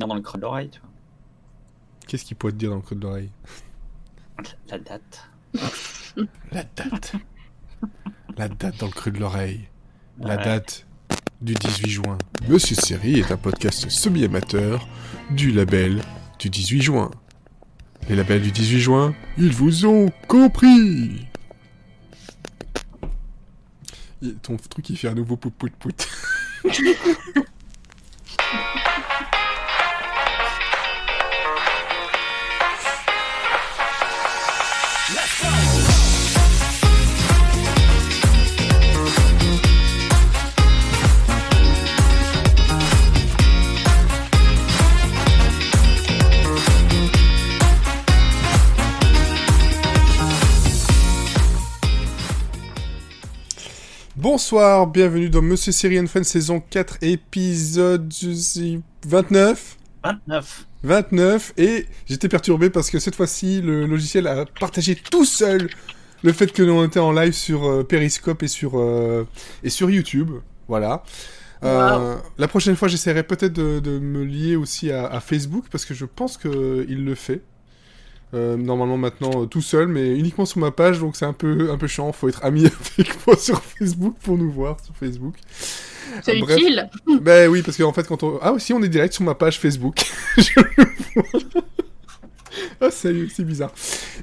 dire dans le creux de l'oreille, tu vois. Qu'est-ce qu'il pourrait te dire dans le creux de l'oreille? La date. La date. La date dans le creux de l'oreille. La Ouais. date du 18 juin. Monsieur Série est un podcast semi-amateur du label du 18 juin. Les labels du 18 juin, ils vous ont compris. Ton truc, il fait un nouveau pout pout pout. Bonsoir, bienvenue dans Monsieur Série and Friends saison 4 épisode 29. 29 et j'étais perturbé parce que cette fois-ci le logiciel a partagé tout seul le fait que l'on était en live sur Periscope et sur YouTube. Voilà. Wow. La prochaine fois j'essaierai peut-être de me lier aussi à Facebook parce que je pense qu'il le fait. Normalement maintenant tout seul mais uniquement sur ma page donc c'est un peu chiant, faut être ami avec moi sur Facebook pour nous voir sur Facebook. C'est Bref. utile. Ben oui parce qu'en fait quand on... Ah aussi on est direct sur ma page Facebook. Je le vois. Ah c'est bizarre.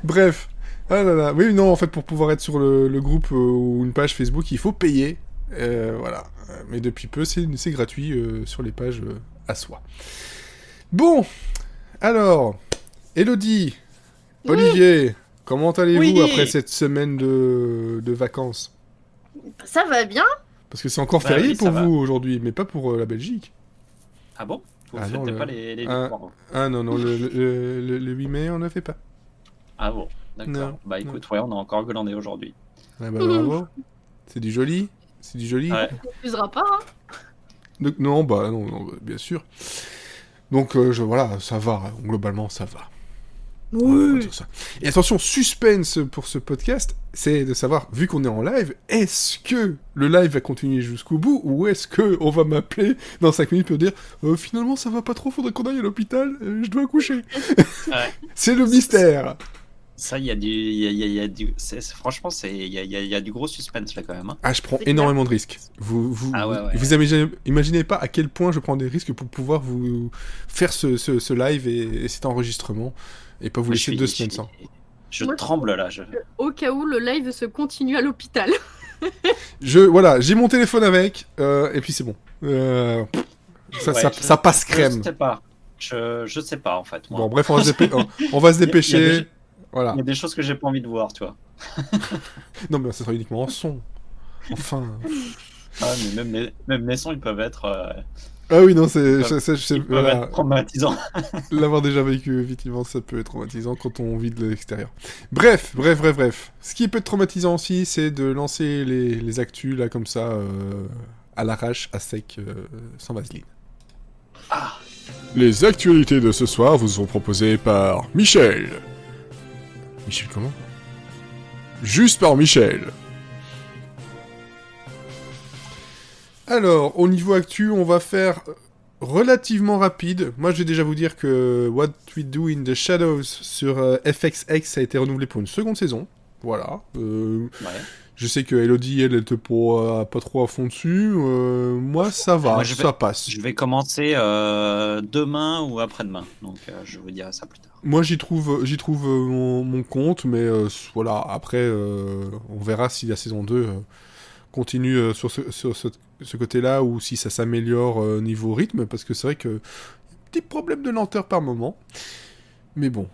Bref. Ah là là. Oui non en fait pour pouvoir être sur le groupe ou une page Facebook il faut payer. Voilà. Mais depuis peu c'est gratuit sur les pages à soi. Bon. Alors. Elodie. Oui. Olivier, comment allez-vous Oui. après cette semaine de vacances? Ça va bien. Parce que c'est encore Bah férié oui, pour ça va. vous aujourd'hui, mais pas pour la Belgique. Ah bon? Vous Ah fêtez non, pas les Ah, victoires. ah non, le 8 mai, on ne fait pas. Ah bon, d'accord. Non, Bah écoute, ouais, on a encore glandé aujourd'hui. Ah bah bravo. C'est du joli. C'est du joli. Ouais. On n'abusera pas. Hein. Donc, non, bien sûr. Donc voilà, ça va, globalement ça va. On va dire ça. Et attention, suspense pour ce podcast, c'est de savoir, vu qu'on est en live, est-ce que le live va continuer jusqu'au bout ou est-ce que on va m'appeler dans 5 minutes pour dire finalement ça va pas trop, faudrait qu'on aille à l'hôpital, je dois accoucher. Ouais. C'est le mystère. Ça, il y a du, il y a du, franchement, il y a du gros suspense là quand même. Hein. Ah, je prends C'est énormément de risques. Ah ouais. Vous imaginez pas à quel point je prends des risques pour pouvoir vous faire ce live et cet enregistrement et pas vous Moi, laisser 2 semaines sans. Je Moi, tremble là. Au cas où le live se continue à l'hôpital. Voilà, j'ai mon téléphone avec, et puis c'est bon. Ça passe crème. Je sais pas. Je sais pas en fait. Moi. Bon, bref, on va se dépêcher. Voilà. Il y a des choses que j'ai pas envie de voir, tu vois. Non, mais ça sera uniquement en son. Enfin. Ah, mais même les sons, ils peuvent être, Ah oui, non, voilà. Être traumatisants. L'avoir déjà vécu, effectivement, ça peut être traumatisant quand on vit de l'extérieur. Bref. Ce qui peut être traumatisant aussi, c'est de lancer les actus, là, comme ça, à l'arrache, à sec, sans vaseline. Ah. Les actualités de ce soir vous sont proposées par Michel. Michel comment? Juste par Michel. Alors, au niveau actu, on va faire relativement rapide. Moi, je vais déjà vous dire que What We Do in the Shadows sur FXX a été renouvelé pour une seconde saison. Voilà. Ouais. Je sais que Elodie, elle était pas trop à fond dessus. Moi, ça va, Moi, ça passe. Je vais commencer demain ou après-demain. Donc, je vous dirai ça plus tard. Moi, j'y trouve mon compte, mais voilà, après, on verra si la saison 2 continue sur ce côté-là, ou si ça s'améliore niveau rythme, parce que c'est vrai que petit problème de lenteur par moment. Mais bon,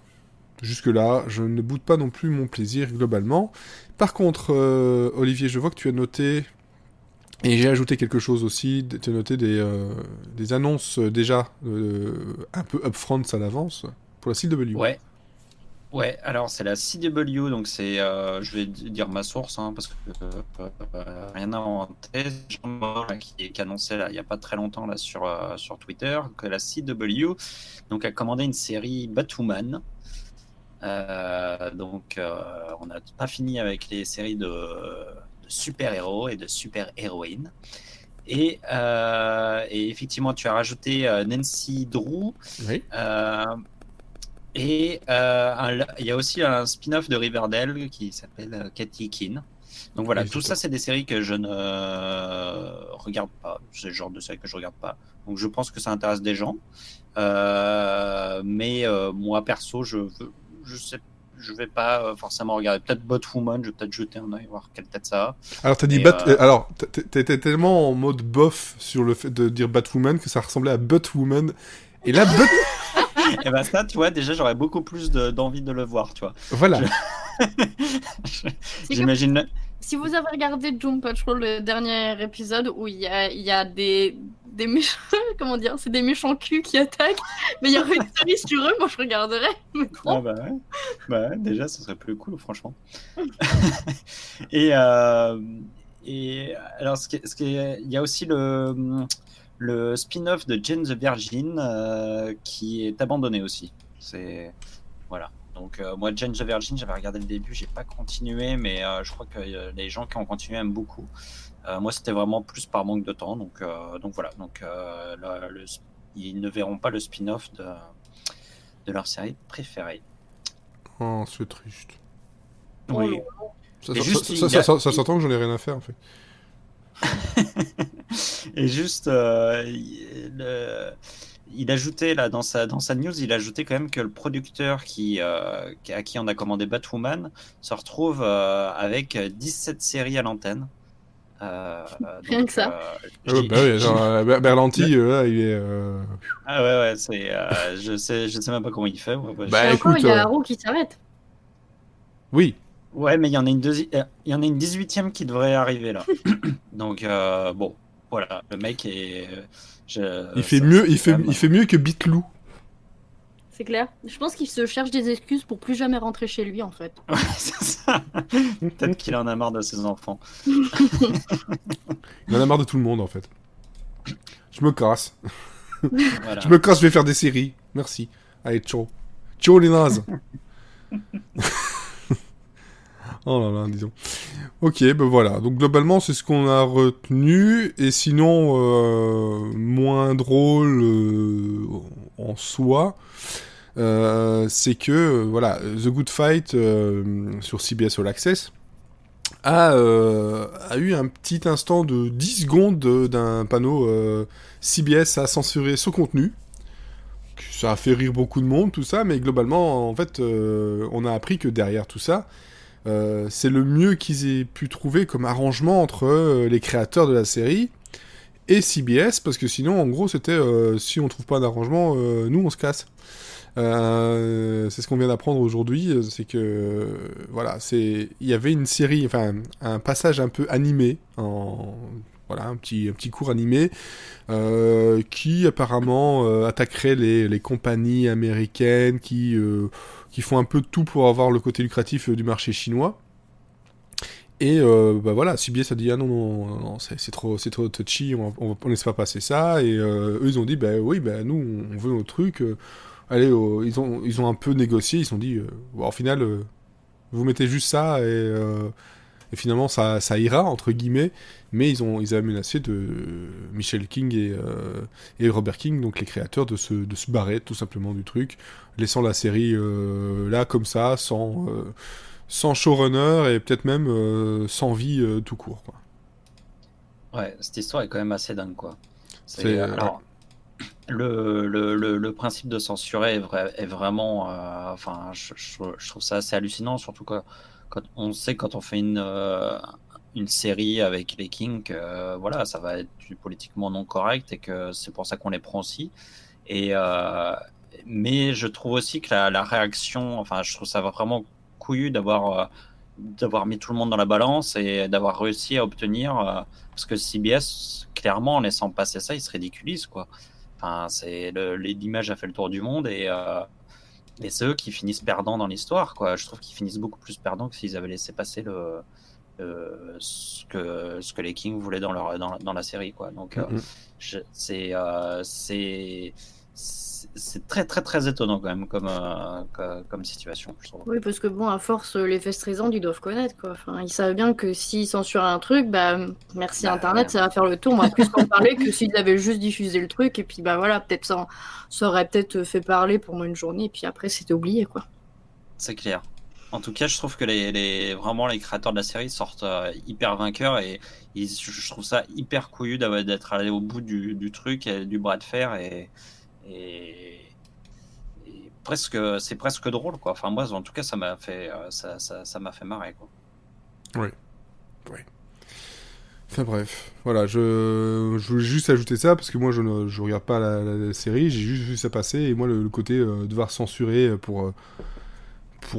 jusque-là, je ne boude pas non plus mon plaisir globalement. Par contre, Olivier, je vois que tu as noté, et j'ai ajouté quelque chose aussi, tu as noté des annonces déjà un peu upfront à l'avance pour la CW. Ouais, alors c'est la CW, donc c'est, je vais dire ma source, hein, parce que rien à inventer, Jean qui annonçait là, il n'y a pas très longtemps là, sur Twitter, que la CW donc, a commandé une série Batwoman. Donc on n'a pas fini avec les séries de super-héros et de super-héroïnes. Et effectivement, tu as rajouté Nancy Drew. Oui. Il y a aussi un spin-off de Riverdale qui s'appelle Katy Keene. Donc voilà, tout ça, c'est des séries que je ne regarde pas. C'est le genre de séries que je regarde pas. Donc je pense que ça intéresse des gens. Mais moi, perso, je sais, je vais pas forcément regarder. Peut-être Batwoman, je vais peut-être jeter un œil, voir quelle tête ça a. Alors, t'as dit alors, t'étais tellement en mode bof sur le fait de dire Batwoman que ça ressemblait à Batwoman. Et là, Et ben ça, tu vois, déjà, j'aurais beaucoup plus d'envie de le voir, tu vois. Voilà. J'imagine. Si vous avez regardé Doom Patrol, le dernier épisode où il y a des méchants, comment dire, c'est des méchants culs qui attaquent, mais il y aurait une série sur eux, moi je regarderais. Mais trop. Ah bah ouais, déjà, ce serait plus cool, franchement. Et alors, il y a aussi le spin-off de Jane the Virgin qui est abandonné aussi. Voilà. Donc moi, Jane the Virgin, j'avais regardé le début, j'ai pas continué, mais je crois que les gens qui ont continué aiment beaucoup. Moi, c'était vraiment plus par manque de temps, donc voilà. Donc ils ne verront pas le spin-off de leur série préférée. Oh, c'est triste. Oui. Ça s'entend que j'en ai rien à faire, en fait. Et juste, il ajoutait là dans sa news, il ajoutait quand même que le producteur à qui on a commandé Batwoman se retrouve avec 17 séries à l'antenne. Rien que ça. Bah oui, genre, Berlanti, là, il est. Ah ouais, je sais même pas comment il fait. Bah, Et encore, écoute, il y a Arrow qui s'arrête. Oui. Ouais, mais il y en a une 18e qui devrait arriver là. Donc bon, voilà, le mec est. Il fait mieux que Bitlou. C'est clair. Je pense qu'il se cherche des excuses pour plus jamais rentrer chez lui, en fait. Ouais, c'est ça. Peut-être qu'il en a marre de ses enfants. Il en a marre de tout le monde, en fait. Je me casse. Voilà. Je me casse, je vais faire des séries. Merci. Allez, ciao. Ciao, les nazes. Oh là là, disons. Ok, ben voilà. Donc globalement, c'est ce qu'on a retenu. Et sinon, moins drôle en soi, c'est que voilà, The Good Fight sur CBS All Access a eu un petit instant de 10 secondes d'un panneau CBS a censuré ce contenu. Ça a fait rire beaucoup de monde, tout ça, mais globalement, en fait, on a appris que derrière tout ça, c'est le mieux qu'ils aient pu trouver comme arrangement entre les créateurs de la série et CBS, parce que sinon, en gros, c'était si on trouve pas d'arrangement, nous, on se casse. C'est ce qu'on vient d'apprendre aujourd'hui, c'est que voilà, il y avait une série, enfin un passage un peu animé, voilà, un petit cours animé qui apparemment attaquerait les compagnies américaines qui font un peu de tout pour avoir le côté lucratif du marché chinois. Et bah voilà, CBS a dit ah non, c'est trop touchy, on laisse pas passer ça. Et eux ils ont dit bah oui, bah nous on veut nos trucs. Allez, ils ont un peu négocié, ils se sont dit bon, au final vous mettez juste ça et finalement ça ira entre guillemets. Mais ils avaient menacé de Michel King et Robert King, donc les créateurs, de se barrer tout simplement du truc, laissant la série là comme ça, sans showrunner et peut-être même sans vie tout court, quoi. Ouais, cette histoire est quand même assez dingue, quoi. Alors, le principe de censurer est vraiment, enfin, je trouve ça assez hallucinant, surtout quand on sait quand on fait une série avec les Kings, voilà, ça va être du politiquement non correct et que c'est pour ça qu'on les prend aussi. Mais je trouve aussi que la réaction, enfin, je trouve ça vraiment couillu d'avoir mis tout le monde dans la balance et d'avoir réussi à obtenir, parce que CBS, clairement, en laissant passer ça, il se ridiculise, quoi. Enfin, l'image a fait le tour du monde et c'est eux qui finissent perdants dans l'histoire, quoi. Je trouve qu'ils finissent beaucoup plus perdants que s'ils avaient laissé passer ce que les Kings voulaient dans la série, quoi. Donc c'est très très très étonnant quand même comme situation, je trouve. Oui, parce que bon, à force, les festrisants, ils doivent connaître, quoi. Enfin, ils savent bien que s'ils censurent un truc, bah, merci Bah, Internet, ouais, ça va faire le tour. On va plus en parler que s'ils avaient juste diffusé le truc, et puis bah voilà, peut-être ça aurait peut-être fait parler pendant une journée, et puis après, c'était oublié, quoi. c'est clair. En tout cas, je trouve que vraiment les créateurs de la série sortent hyper vainqueurs et je trouve ça hyper couillu d'être allé au bout du truc, et du bras de fer et c'est presque drôle, quoi. Enfin, moi, en tout cas, ça m'a fait, ça m'a fait marrer, quoi. Oui. Enfin bref, voilà, je voulais juste ajouter ça parce que moi je regarde pas la série, j'ai juste vu ça passer et moi le côté devoir censurer pour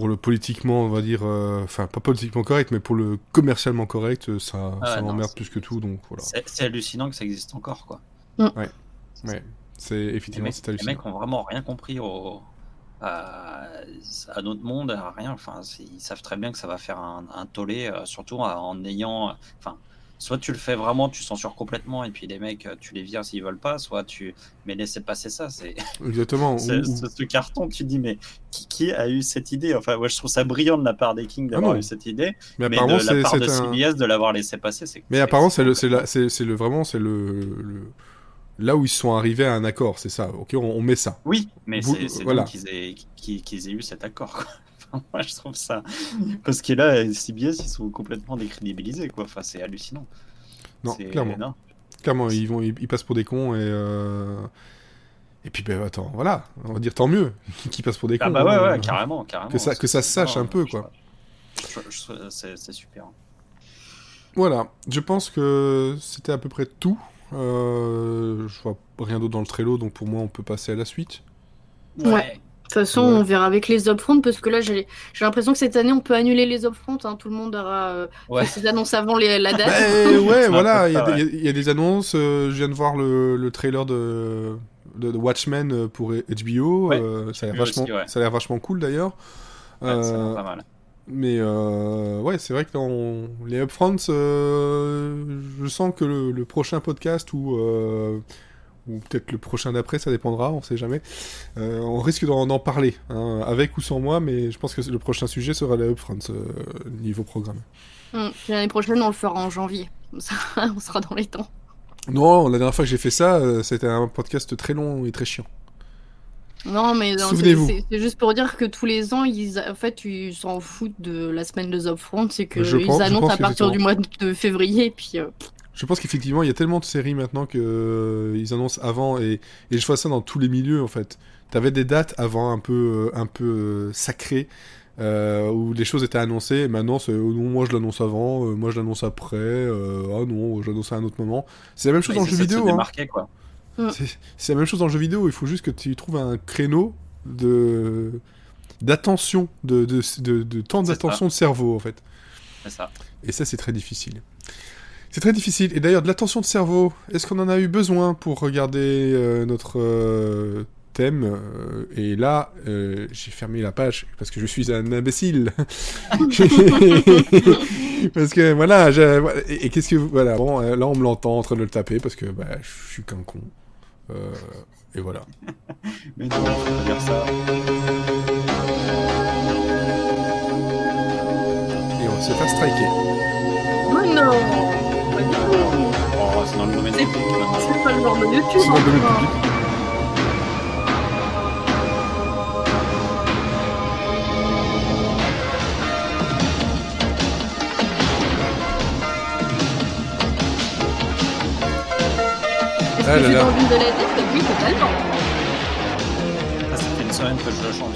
le politiquement, on va dire, enfin pas politiquement correct, mais pour le commercialement correct, ça Non, m'emmerde plus que tout, donc voilà. c'est hallucinant que ça existe encore, quoi. Ouais, c'est Les effectivement c'est hallucinant. mecs ont vraiment rien compris à notre monde, à rien. Enfin, ils savent très bien que ça va faire un tollé, surtout en ayant. Enfin, soit tu le fais vraiment, tu censures complètement, et puis les mecs, tu les vires s'ils veulent pas, soit tu. Mais laissez passer ça. Exactement. Ce carton, tu te dis, mais qui a eu cette idée? Enfin, moi, je trouve ça brillant de la part des Kings d'avoir eu cette idée, mais mais apparemment, de la part de CBS de l'avoir laissé passer. Mais apparemment, c'est là où ils sont arrivés à un accord, c'est ça. Ok, on met ça. Oui, mais c'est voilà. donc qu'ils aient eu cet accord, quoi. Enfin, moi, je trouve ça... Parce que là, CBS, ils sont complètement décrédibilisés, quoi. Enfin, c'est hallucinant. Non, clairement. Non. Clairement, ils passent pour des cons et puis, ben, attends, voilà. On va dire tant mieux qu'ils passent pour des cons. Ah bah ouais, carrément. Que ça se sache un peu, quoi. C'est super. Voilà, je pense que c'était à peu près tout. Je vois rien d'autre dans le Trello, donc pour moi, on peut passer à la suite. Ouais. De toute façon, on verra avec les upfronts, parce que là, j'ai l'impression que cette année, on peut annuler les upfronts. Hein. Tout le monde aura fait ses annonces avant la date. Ouais, voilà, il y a des annonces. Je viens de voir le trailer de Watchmen pour HBO. Ça a l'air vachement cool, d'ailleurs. Ça a l'air pas mal. Mais ouais, c'est vrai que dans les upfronts, je sens que le prochain podcast ou peut-être le prochain d'après, ça dépendra, on sait jamais. On risque d'en parler, hein, avec ou sans moi, mais je pense que le prochain sujet sera les upfronts niveau programme. L'année prochaine, on le fera en janvier. Comme ça, on sera dans les temps. Non, la dernière fois que j'ai fait ça, c'était un podcast très long et très chiant. Non, mais Souvenez-vous. C'est juste pour dire que tous les ans, en fait, ils s'en foutent de la semaine des upfronts. C'est qu'ils annoncent à partir du mois de février, puis... Je pense qu'effectivement, il y a tellement de séries maintenant que ils annoncent avant, et je vois ça dans tous les milieux, en fait. T'avais des dates avant un peu sacrées, où les choses étaient annoncées, et maintenant c'est non, moi je l'annonce avant, moi je l'annonce après, ah non, je l'annonce à un autre moment. C'est la même chose dans le jeu vidéo. Quoi. C'est la même chose dans le jeu vidéo, il faut juste que tu trouves un créneau d'attention, de temps d'attention de cerveau, en fait. C'est ça. Et ça, c'est très difficile. C'est très difficile. Et d'ailleurs, de l'attention de cerveau, est-ce qu'on en a eu besoin pour regarder notre thème Et là, j'ai fermé la page parce que je suis un imbécile. Parce que voilà, et qu'est-ce que voilà, bon, là on me l'entend en train de le taper parce que bah, je suis qu'un con. Et voilà. Mais non, faut pas dire ça. Et on va se faire striker. Oh non. C'est dans le domaine public. C'est pas le genre de YouTube. C'est dans le domaine public. Est-ce que j'ai envie de la tête? Oui, totalement. Ça fait une semaine que je le chante.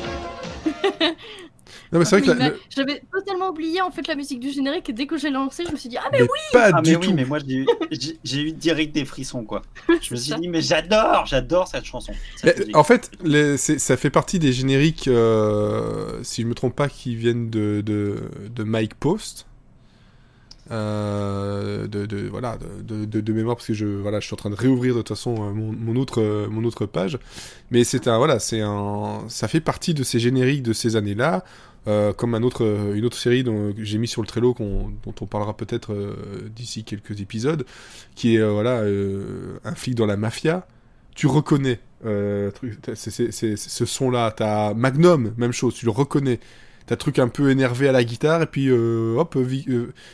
Non, mais c'est vrai que j'avais totalement oublié en fait la musique du générique et dès que j'ai lancé, je me suis dit ah mais oui. Pas du tout. Oui, mais moi j'ai eu direct des frissons quoi. Je me suis dit mais j'adore cette chanson. En fait, ça fait partie des génériques, si je me trompe pas, qui viennent de Mike Post. De mémoire parce que je suis en train de réouvrir de toute façon mon autre page, mais ça fait partie de ces génériques de ces années-là, comme une autre série que j'ai mis sur le Trello dont on parlera peut-être d'ici quelques épisodes, qui est un flic dans la mafia. tu reconnais ce son-là. T'as Magnum, même chose, tu le reconnais. T'as truc un peu énervé à la guitare, et puis hop,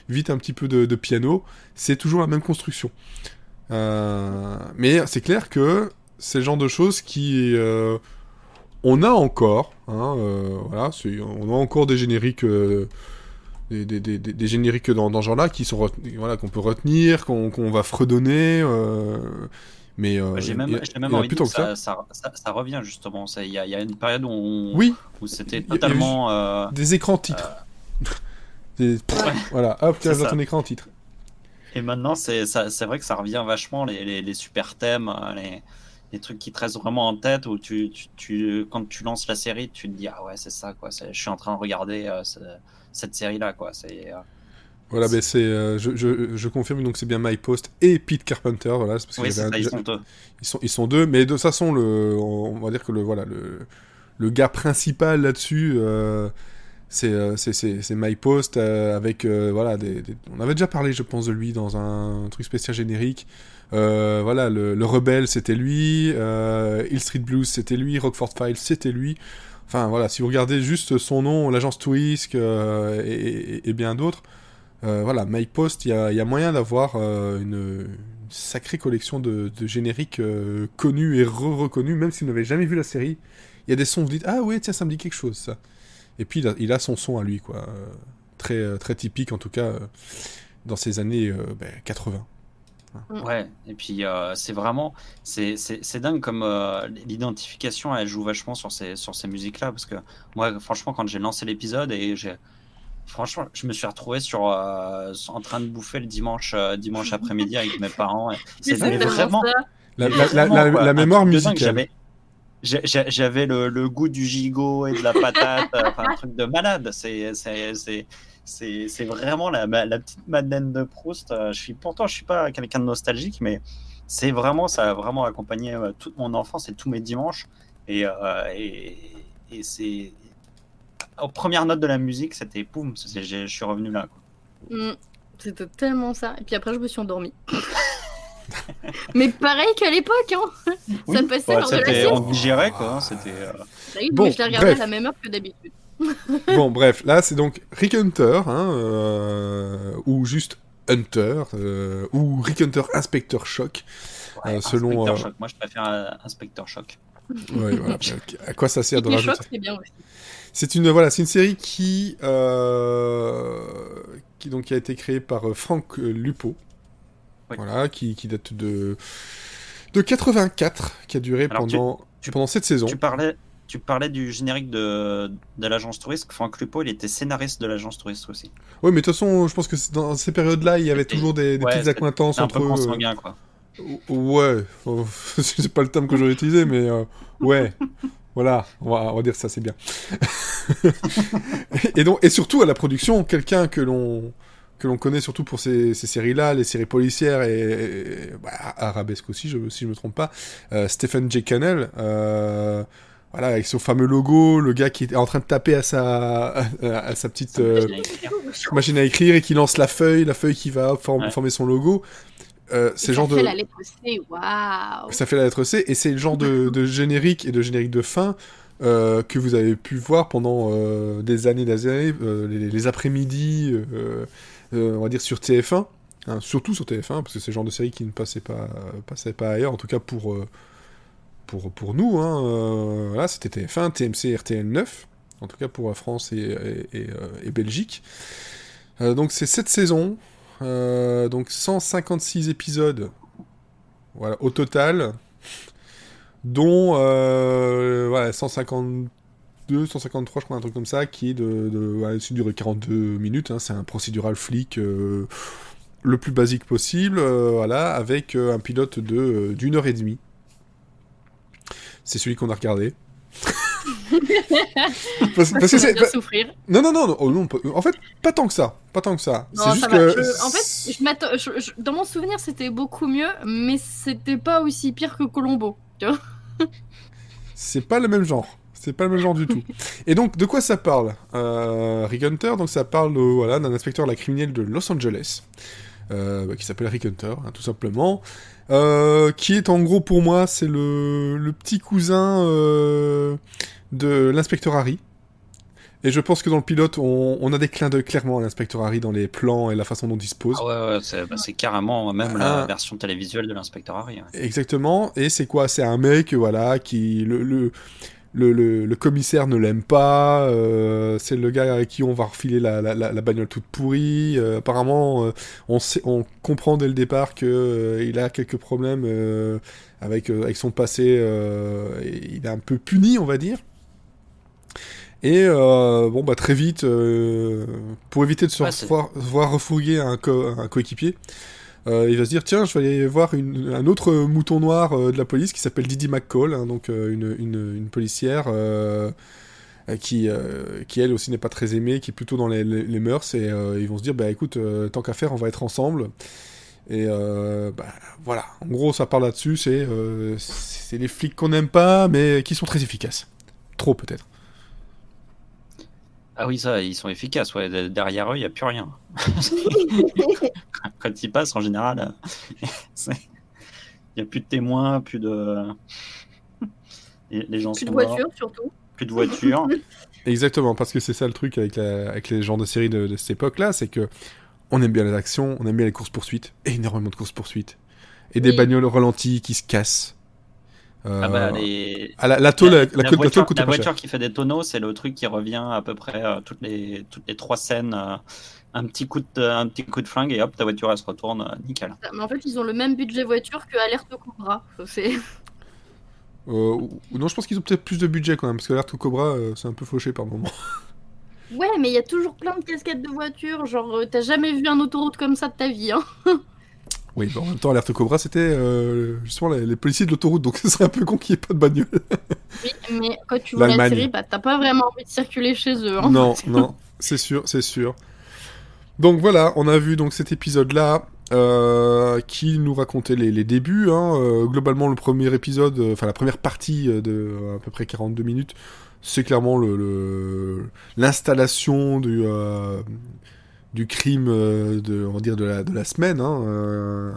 vite un petit peu de piano. C'est toujours la même construction. Mais c'est clair que c'est le genre de choses qui... on a encore, hein, voilà, on a encore des génériques... des génériques dans ce genre-là qui sont voilà, qu'on peut retenir, qu'on va fredonner, mais J'ai même envie de dire que ça revient justement. Il y a une période oui, où c'était totalement... des écrans titres. Voilà, hop, tiens, dans ton écran titre. Et maintenant, c'est vrai que ça revient vachement, les super thèmes, les trucs qui te restent vraiment en tête, où quand tu lances la série, tu te dis, ah ouais, c'est ça, quoi. Je suis en train de regarder cette série-là, quoi. Voilà, ben je confirme, donc c'est bien Mike Post et Pete Carpenter, voilà. Parce que oui, c'est ça, ils sont deux. Ils sont deux, mais de toute façon, on va dire que le gars principal là-dessus, c'est Mike Post, avec, voilà, on avait déjà parlé, je pense, de lui dans un truc spécial générique. Voilà, le Rebelle, c'était lui, Hill Street Blues, c'était lui, Rockford Files, c'était lui. Enfin, voilà, si vous regardez juste son nom, l'agence Twisk et bien d'autres, voilà, Mike Post, il y a moyen d'avoir une sacrée collection de génériques connus et reconnus, même si vous n'avez jamais vu la série. Il y a des sons, vous dites, ah oui, tiens, ça me dit quelque chose, ça. Et puis, il a son son à lui, quoi. Très, très typique, en tout cas, dans ces années 80. Ouais, et puis c'est vraiment... C'est dingue comme l'identification, elle joue vachement sur ces musiques-là, parce que moi, franchement, quand j'ai lancé l'épisode, franchement, je me suis retrouvé en train de bouffer le dimanche après-midi avec mes parents. C'était vraiment... La mémoire musicale. J'avais le goût du gigot et de la patate, enfin, un truc de malade. C'est vraiment la petite Madeleine de Proust. Pourtant, je suis pas quelqu'un de nostalgique, mais ça a vraiment accompagné toute mon enfance et tous mes dimanches. Et c'est aux premières notes de la musique, c'était poum, je suis revenu là, quoi. C'était tellement ça. Et puis après, je me suis endormie. Mais pareil qu'à l'époque, hein. Oui. Ça passait lors de la sieste. On digérait, quoi. Bon, mais je la regardais à la même heure que d'habitude. Bon, bref, là c'est donc Rick Hunter, hein, ou juste Hunter, ou Rick Hunter Inspector Shock, selon. Inspector Shock. Moi, je préfère Inspector Shock. Ouais, voilà. À quoi ça sert de rajouter ça ? C'est bien aussi. C'est une série qui a été créée par Frank Lupo, oui. Voilà, qui date de 84, qui a duré pendant 7 saisons. Tu parlais du générique de l'agence Touriste. Franck Lupo, il était scénariste de l'agence Touriste aussi. Oui, mais de toute façon, je pense que dans ces périodes-là, il y avait toujours des petites accointances entre eux. Un peu consanguin, quoi. Ouais, c'est pas le terme que j'aurais utilisé, mais ouais. Voilà, on va dire ça, c'est bien. et surtout à la production, quelqu'un que l'on connaît surtout pour ces séries-là, les séries policières et arabesque aussi, si je me trompe pas, Stephen J. Cannell, voilà, avec son fameux logo, le gars qui est en train de taper à sa petite machine à écrire et qui lance la feuille qui va former son logo. C'est ça fait la lettre C, waouh. Ça fait la lettre C, et c'est le genre de générique et de générique de fin que vous avez pu voir pendant des années, les après-midi, on va dire sur TF1, hein, surtout sur TF1, parce que c'est le genre de série qui ne passait pas ailleurs, en tout cas pour nous, hein, voilà, c'était TF1, TMC, RTL9, en tout cas pour la France et Belgique. Donc c'est 7 saisons, donc 156 épisodes, voilà, au total, dont 152, 153, je crois, un truc comme ça, qui est ça dure 42 minutes, hein, c'est un procédural flic le plus basique possible, voilà, avec un pilote d'une heure et demie. C'est celui qu'on a regardé. parce que c'est bien souffrir. Non, en fait, pas tant que ça. Non, c'est juste que... En fait, dans mon souvenir, c'était beaucoup mieux, mais c'était pas aussi pire que Columbo, tu vois. C'est pas le même genre. C'est pas le même genre du tout. Et donc, de quoi ça parle Rick Hunter, donc ça parle d'un inspecteur de la criminelle de Los Angeles, qui s'appelle Rick Hunter, hein, tout simplement, qui est en gros pour moi c'est le petit cousin de l'inspecteur Harry. Et je pense que dans le pilote, on a des clins d'œil clairement à l'inspecteur Harry dans les plans et la façon dont il se pose. Ah ouais, c'est carrément même la version télévisuelle de l'inspecteur Harry. Ouais. Exactement. Et c'est quoi? C'est un mec, voilà, qui le commissaire ne l'aime pas. C'est le gars avec qui on va refiler la bagnole toute pourrie. Apparemment, on comprend dès le départ que il a quelques problèmes avec son passé. Et il est un peu puni, on va dire. Et bon bah très vite, pour éviter de se voir refourguer un coéquipier, il va se dire tiens je vais aller voir un autre mouton noir de la police qui s'appelle Didi McCall, hein, donc une policière qui elle aussi n'est pas très aimée, qui est plutôt dans les mœurs, et ils vont se dire bah écoute tant qu'à faire on va être ensemble. Et bah voilà, en gros ça parle là-dessus, c'est les flics qu'on n'aime pas mais qui sont très efficaces, trop peut-être. Ah oui, ça, ils sont efficaces. Ouais. Derrière eux, il n'y a plus rien. Quand ils passent, en général, il n'y a plus de témoins, plus de... Les gens plus sont de morts. voitures, surtout. Plus de voitures. Exactement, parce que c'est ça le truc avec les genres de séries de cette époque-là, c'est que on aime bien les actions, on aime bien les courses-poursuites, énormément de courses-poursuites. Et des bagnoles ralenties qui se cassent. Ah bah, la voiture qui fait des tonneaux, c'est le truc qui revient à peu près toutes les 3 scènes. Un petit coup de flingue et hop, ta voiture elle se retourne nickel. Mais en fait, ils ont le même budget voiture que Alerte Cobra. Non, je pense qu'ils ont peut-être plus de budget quand même, parce que Alerte Cobra, c'est un peu fauché par moment. Ouais, mais il y a toujours plein de cascades de voitures. Genre, t'as jamais vu un autoroute comme ça de ta vie, hein. Oui, bon, en même temps, Alerte Cobra, c'était justement les policiers de l'autoroute, donc ce serait un peu con qu'il n'y ait pas de bagnole. Oui, mais quand tu vois la série, bah, t'as pas vraiment envie de circuler chez eux. Hein. Non, non, c'est sûr, c'est sûr. Donc voilà, on a vu donc cet épisode-là qui nous racontait les débuts. Hein. Globalement, le premier épisode, enfin la première partie de à peu près 42 minutes, c'est clairement l'installation du crime on va dire de la semaine, hein,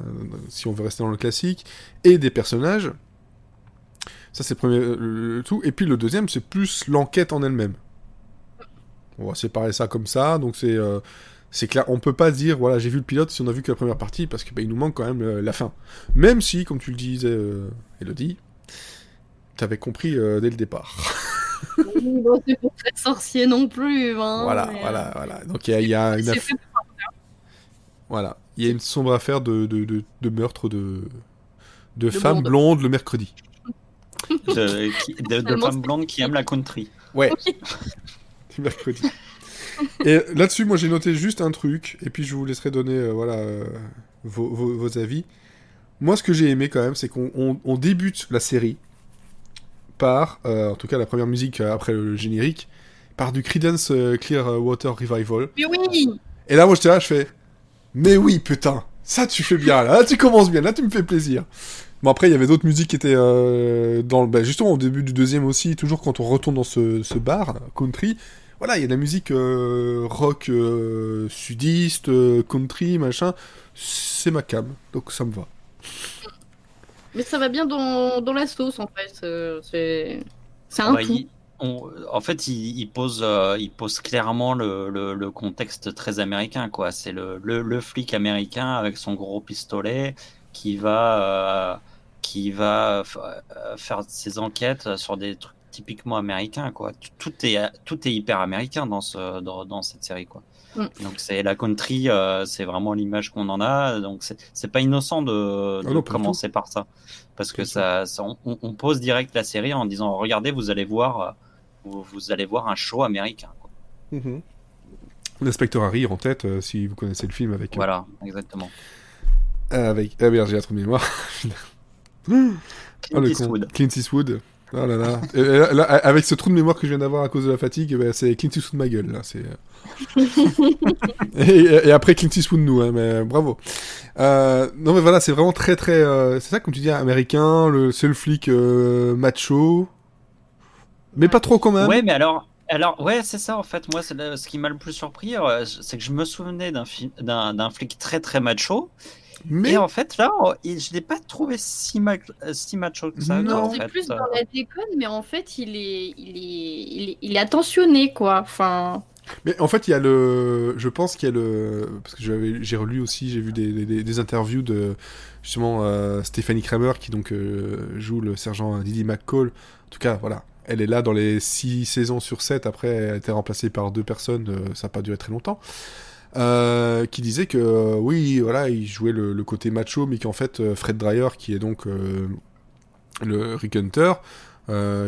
si on veut rester dans le classique, et des personnages. Ça c'est le tout. Et puis le deuxième, c'est plus l'enquête en elle-même. On va séparer ça comme ça, donc c'est clair, on peut pas dire, voilà, j'ai vu le pilote si on a vu que la première partie, parce qu'il nous manque quand même la fin. Même si, comme tu le disais, Elodie, t'avais compris dès le départ. Oui, bon, c'est pas très sorcier non plus. Hein, voilà. Donc il y a une voilà, il y a une sombre affaire de meurtre de femmes blondes le mercredi. De femmes blondes qui aiment la country. Ouais. Du mercredi. Et là-dessus, moi j'ai noté juste un truc, et puis je vous laisserai donner vos avis. Moi, ce que j'ai aimé quand même, c'est qu'on débute la série par, en tout cas la première musique après le générique, par du Creedence Clearwater Revival. Mais oui. Et là, moi j'étais là, je fais, mais oui, putain, ça tu fais bien, là tu commences bien, là tu me fais plaisir. Bon, après, il y avait d'autres musiques qui étaient justement au début du deuxième aussi, toujours quand on retourne dans ce bar, country. Voilà, il y a de la musique rock sudiste, country, machin. C'est ma cam, donc ça me va. Mais ça va bien dans la sauce, en fait. C'est un tout. En fait, il pose clairement le contexte très américain, quoi. C'est le flic américain avec son gros pistolet qui va faire ses enquêtes sur des trucs typiquement américains, quoi. Tout est hyper américain dans cette série, quoi. Donc c'est la country, c'est vraiment l'image qu'on en a. Donc c'est pas innocent de commencer par ça, parce que on pose direct la série en disant regardez, vous allez voir un show américain, quoi. Mm-hmm. L'inspecteur Harry en tête, si vous connaissez le film avec. Voilà, exactement. Avec merde, j'ai un trou de mémoire. Clint Eastwood. Clint Eastwood. Oh là là. Là, avec ce trou de mémoire que je viens d'avoir à cause de la fatigue, c'est Clint Eastwood ma gueule là. et après Clint Eastwood nous, hein, mais bravo. Non mais voilà, c'est vraiment très très. C'est ça comme tu dis, américain, le seul flic macho, mais pas trop quand même. Ouais, mais alors Alors, ouais, c'est ça en fait. Moi, ce qui m'a le plus surpris, c'est que je me souvenais d'un flic très très macho. Et Mais en fait, là, je l'ai pas trouvé si macho que ça, quoi, Non, en non. c'est fait. plus dans la déconne, mais en fait, il est attentionné, quoi. Enfin, Mais en fait, je pense qu'il y a le, parce que j'ai relu aussi, j'ai vu des interviews de justement Stephanie Kramer qui donc joue le sergent Didi McCall. En tout cas, voilà, elle est là dans les 6 saisons sur 7. Après, elle a été remplacée par 2 personnes. Ça n'a pas duré très longtemps. Qui disait que oui, voilà, il jouait le côté macho, mais qu'en fait, Fred Dreyer, qui est donc le Rick Hunter,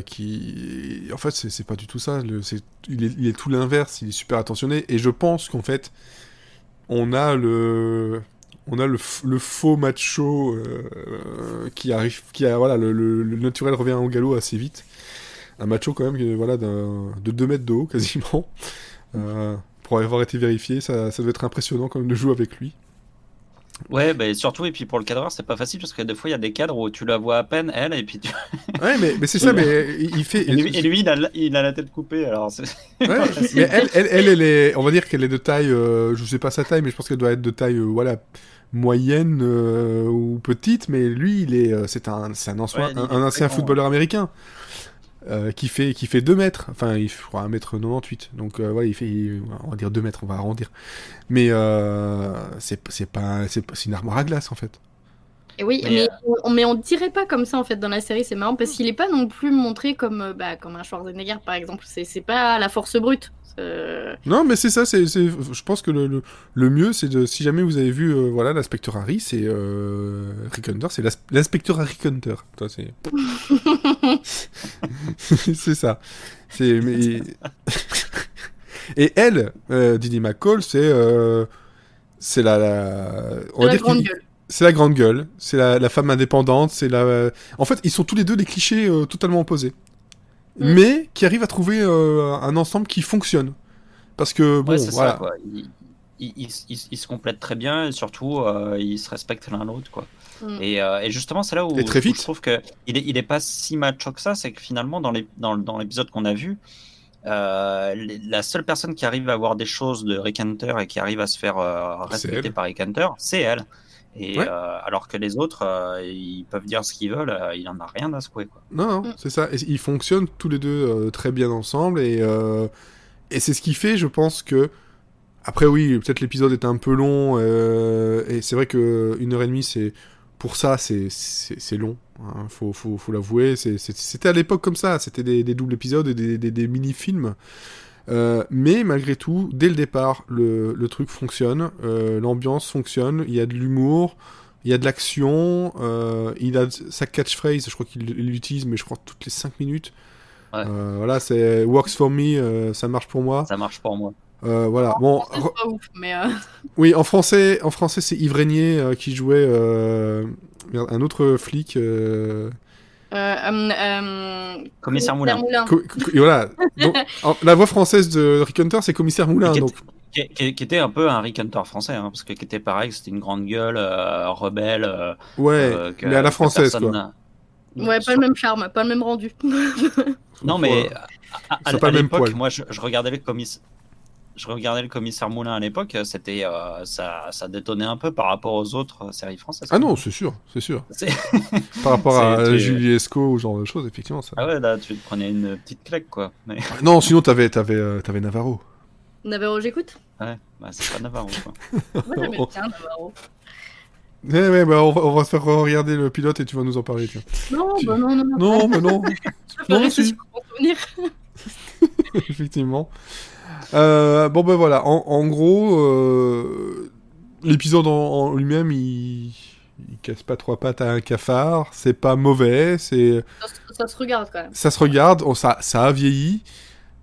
qui en fait c'est pas du tout ça, il est tout l'inverse, il est super attentionné, et je pense qu'en fait on a le faux macho qui arrive, voilà, le naturel revient au galop assez vite, un macho quand même voilà, de 2 mètres de haut quasiment, pour avoir été vérifié, ça doit être impressionnant quand même de jouer avec lui. Ouais, bah, surtout, et puis pour le cadreur, c'est pas facile parce que des fois, il y a des cadres où tu la vois à peine, elle, et puis Ouais, mais c'est ça, mais il fait. et lui, il a la tête coupée, alors c'est Ouais, pas mais facile. elle est, on va dire qu'elle est de taille, je sais pas sa taille, mais je pense qu'elle doit être de taille, voilà, moyenne ou petite, mais lui, c'est Ouais, il est un très ancien grand, ouais. footballeur américain qui fait 2 mètres, enfin, il fera 1m98, donc ouais, on va dire 2 mètres, on va arrondir. Mais c'est une armoire à glace, en fait. et oui, Mais mais on dirait pas comme ça en fait dans la série, c'est marrant parce qu'il est pas non plus montré comme, comme un Schwarzenegger par exemple. C'est pas la force brute. Non, mais c'est ça, je pense que le mieux, c'est si jamais vous avez vu, voilà, l'inspecteur Harry, c'est Rick Hunter, c'est l'inspecteur Harry Hunter. Toi, c'est... c'est ça. Mais... Et elle, Didi McCall, c'est on C'est va la dire grande gueule. c'est la grande gueule, c'est la femme indépendante, En fait, ils sont tous les deux des clichés totalement opposés. Mm. Mais qui arrivent à trouver un ensemble qui fonctionne. Parce que, ouais, bon, c'est ça, voilà. quoi. Ils se complètent très bien et surtout, ils se respectent l'un l'autre, quoi. Mm. Et justement, c'est là Et très où je vite. trouve que il est pas si macho que ça, c'est que finalement, dans l'épisode qu'on a vu, la seule personne qui arrive à voir des choses de Rick Hunter et qui arrive à se faire C'est respecter elle. par Rick Hunter, c'est elle. Et Ouais. alors que les autres, ils peuvent dire ce qu'ils veulent, il en a rien à secouer, quoi. Non, non, Mm. c'est ça. Et ils fonctionnent tous les deux très bien ensemble. Et c'est ce qui fait, je pense que. Après, oui, peut-être l'épisode est un peu long. Et c'est vrai que 1h30, c'est. Pour ça, c'est long. Hein, faut l'avouer. C'était à l'époque comme ça. C'était des doubles épisodes et des mini-films. Mais malgré tout, dès le départ, le truc fonctionne. L'ambiance fonctionne. Il y a de l'humour. Il y a de l'action. Il a sa catchphrase. Je crois qu'il l'utilise, mais je crois toutes les 5 minutes. Ouais, Voilà, c'est works for me, ça marche pour moi. ça marche pour moi. Voilà. En Bon, français, c'est pas ouf, mais oui, en français, c'est Yves Régnier qui jouait merde, un autre flic. Commissaire Moulin. Et voilà. Donc, la voix française de Rick Hunter, c'est Commissaire Et Moulin. qui, Donc, qui était un peu un Rick Hunter français, hein, parce que qui était pareil, c'était une grande gueule, rebelle, ouais, mais à la que française, personne quoi. n'a. ouais, pas le même charme, pas le même rendu. Non, mais C'est pas à le même l'époque, poil. moi, je regardais je regardais le commissaire Moulin à l'époque, c'était ça détonnait un peu par rapport aux autres séries françaises, Ah quand non, même. c'est sûr, c'est sûr. C'est- Par rapport à tu- Julie Esco ou ce genre de choses, effectivement. Ça... Ah ouais, là, tu te prenais une petite claque, quoi. Mais Non, sinon, t'avais Navarro. Navarro, j'écoute. ouais, bah, c'est pas Navarro, quoi. Moi, j'aimais bien Navarro. Ouais, bah, on va se faire regarder le pilote et tu vas nous en parler, tiens. Non, Tu- bah non, non, non. Non, mais non, Je peux non, rester si. sur mon souvenir. Effectivement. Bon, ben voilà, en gros, l'épisode en lui-même, il casse pas 3 pattes à un cafard, c'est pas mauvais, Ça se regarde quand même. ça se regarde, ça a vieilli,